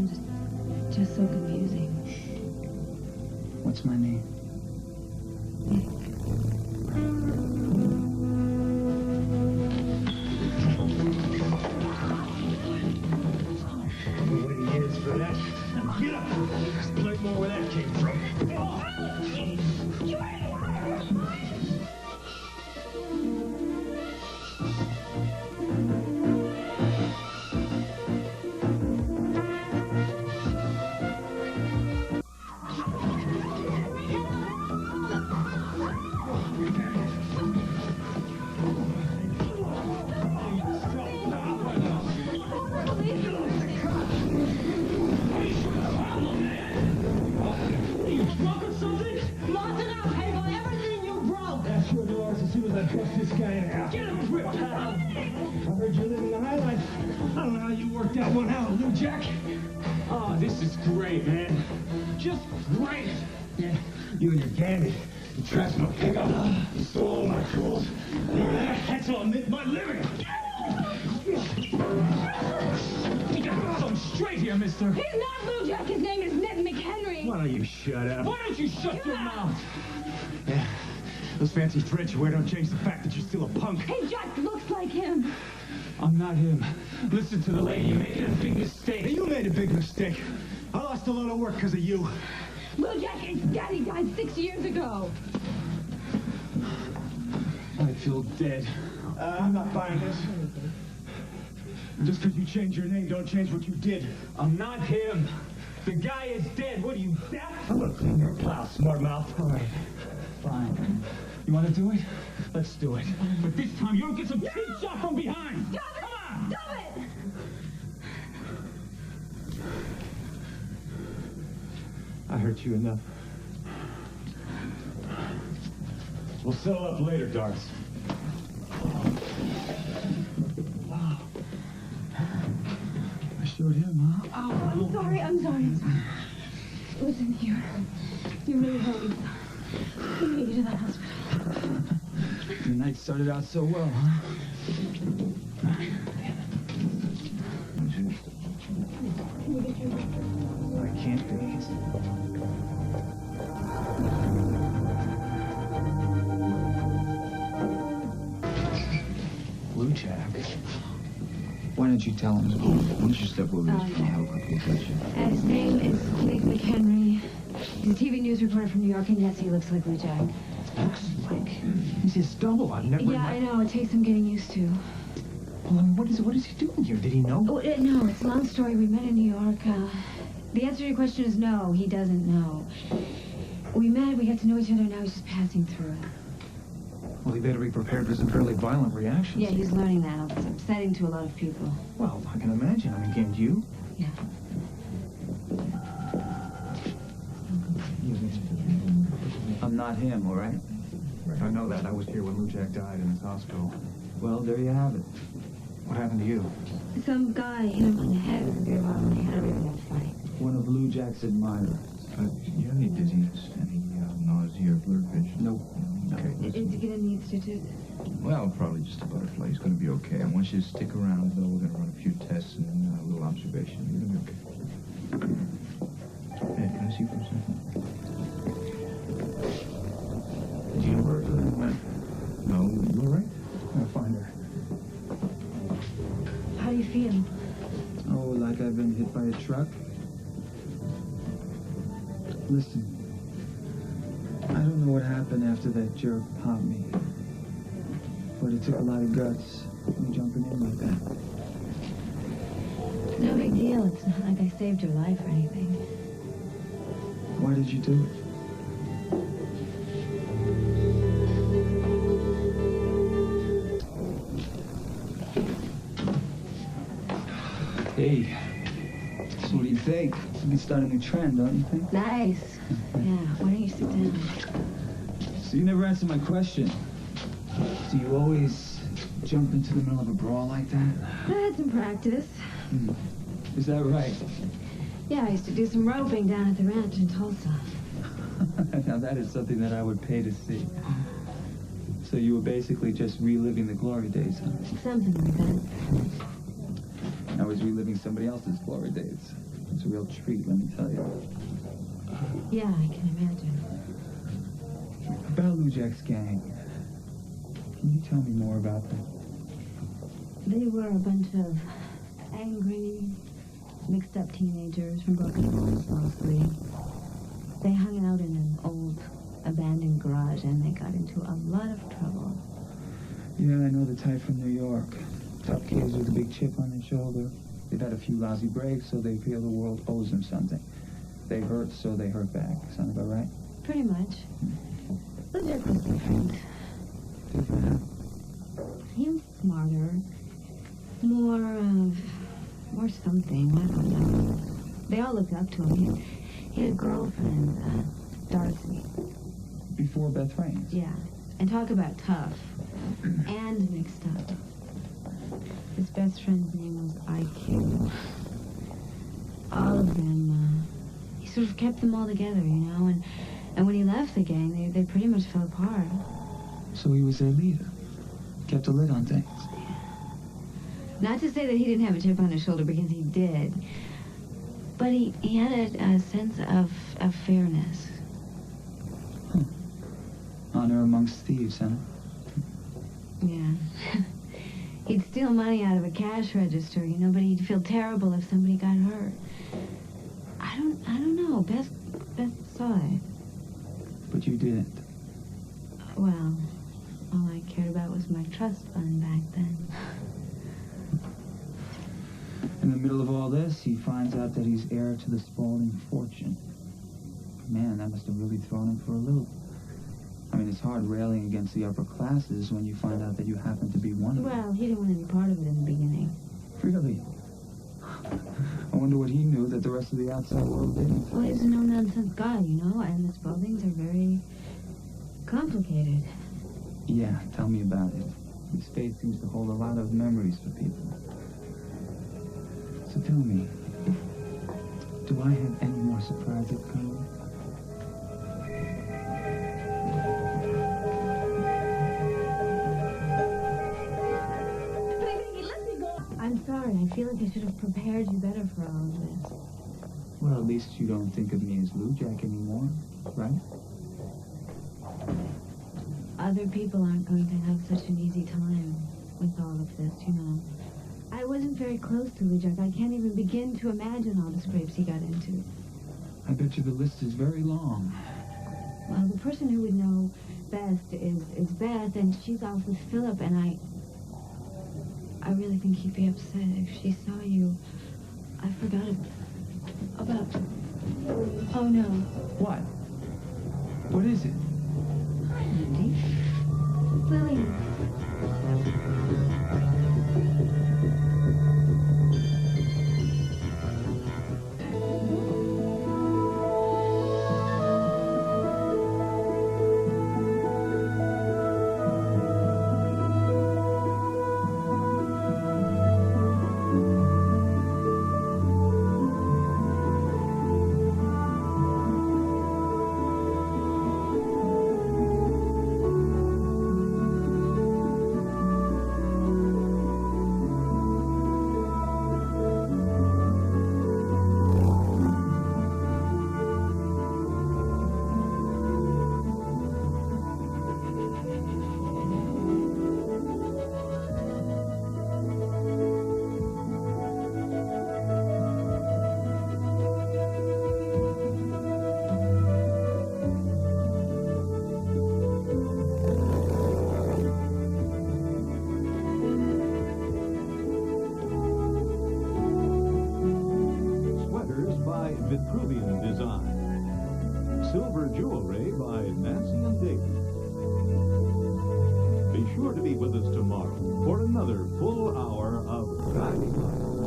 sometimes it's just so confusing. What's my name? Nick. Waiting years for that. Now get up. Explain more where that came from. This guy now. Get a grip, pal. I heard you living the high life. I don't know how you worked that one out, Lou Jack. Oh, this is great, man. Just great. Yeah, you and your gang, you trashed my pickup. You stole all my tools. That's all my living. You got something straight here, mister. He's not Blue Jack. His name is Nip McHenry. Why don't you shut up? Why don't you shut your mouth? Yeah. Those fancy threads you wear don't change the fact that you're still a punk. He just looks like him. I'm not him. Listen to the lady. You're making a big mistake. Hey, you made a big mistake. I lost a lot of work because of you. Blue Jack, his daddy died 6 years ago. I feel dead. I'm not buying this. Just because you changed your name, don't change what you did. I'm not him. The guy is dead. What are you, deaf? I'm gonna clean your plow, smart mouth. All right. Fine. You want to do it? Let's do it. But this time you don't get some cheap shot from behind. Stop it! Come on! Stop it! I hurt you enough. We'll settle up later, Darts. Wow. I showed him, huh? Oh, I'm sorry. Listen, you really hurt me. Let me get you to that hospital. The night started out so well, huh? I can't be. Blue Jack. Why don't you tell him? Why don't you step over this phone real quick? We'll touch you. His name is Nick McHenry. He's a TV news reporter from New York, and yes, he looks like Blue Jack. Looks like he's his double. I've never. Yeah, I know. It takes some getting used to. Well, I mean, what is he doing here? Did he know? Oh, no, it's a long story. We met in New York. The answer to your question is no. He doesn't know. We met. We got to know each other. Now he's just passing through. Well, he better be prepared for some fairly violent reactions. Yeah, he's learning that. It's upsetting to a lot of people. Well, I can imagine. I mean, can't you? Yeah. I'm not him, all right? I know that. I was here when Lou Jack died in his hospital. Well, there you have it. What happened to you? Some guy hit him on the head with a beer bottle in the head. I don't even know what's funny. One of Blue Jack's admirers. You have any dizziness? Any nausea or blurred vision? Nope. Okay, Did you get in the institute? well, probably just a butterfly. He's going to be okay. I want you to stick around, though. We're going to run a few tests and then a little observation. You're going to be okay. Hey, can I see you for a second? Did you know where her went? No, you all right? I'll find her. How do you feel? Oh, like I've been hit by a truck? Listen, I don't know what happened after that jerk popped me, but it took a lot of guts, me jumping in like that. No big deal. It's not like I saved your life or anything. Why did you do it? Hey, so what do you think? We start a new trend, don't you think? Nice. Yeah, why don't you sit down? So you never answered my question. Do you always jump into the middle of a brawl like that? I had some practice. Is that right? Yeah, I used to do some roping down at the ranch in Tulsa. Now that is something that I would pay to see. So you were basically just reliving the glory days, huh? Something like that. I was reliving somebody else's glory days. It's a real treat, let me tell you. Yeah, I can imagine. About Lou Jack's gang. Can you tell me more about them? They were a bunch of angry, mixed-up teenagers from broken homes, mostly. They hung out in an old, abandoned garage, and they got into a lot of trouble. Yeah, I know the type from New York. Tough kids with a big chip on their shoulder. They've had a few lousy breaks, so they feel the world owes them something. They hurt, so they hurt back. Sound about right? Pretty much. But Jack was different. He was smarter. More something. I don't know. They all looked up to him. He had a girlfriend, Darcy. Before Beth Raines? Yeah. And talk about tough. And mixed up. His best friend's name was IQ. All of them, he sort of kept them all together, you know, and when he left the gang, they pretty much fell apart. So he was their leader. Kept a lid on things. Not to say that he didn't have a chip on his shoulder, because he did. But he had a sense of fairness. Honor amongst thieves, huh? Yeah. He'd steal money out of a cash register, you know, but he'd feel terrible if somebody got hurt. I don't know. Beth saw it. But you didn't. Well, all I cared about was my trust fund back then. In the middle of all this, he finds out that he's heir to the Spaulding fortune. Man, that must have really thrown him for a loop. I mean, it's hard railing against the upper classes when you find out that you happen to be one of them. Well, he didn't want any part of it in the beginning. Really? I wonder what he knew that the rest of the outside world didn't. Well, he's a no-nonsense guy, you know, and the Spauldings are very complicated. Yeah, tell me about it. This fate seems to hold a lot of memories for people. So tell me, do I have any more surprises coming? I'm sorry. I feel like I should have prepared you better for all of this. Well, at least you don't think of me as Lou Jack anymore, right? Other people aren't going to have such an easy time with all of this, you know. I wasn't very close to Lou Jack. I can't even begin to imagine all the scrapes he got into. I bet you the list is very long. Well, the person who would know best is Beth, and she's off with Philip, and I really think he'd be upset if she saw you. I forgot about... Oh, no. What? What is it? Hi, Andy. Lily. Vitruvian design. Silver jewelry by Nancy and David. Be sure to be with us tomorrow for another full hour of Friday Night.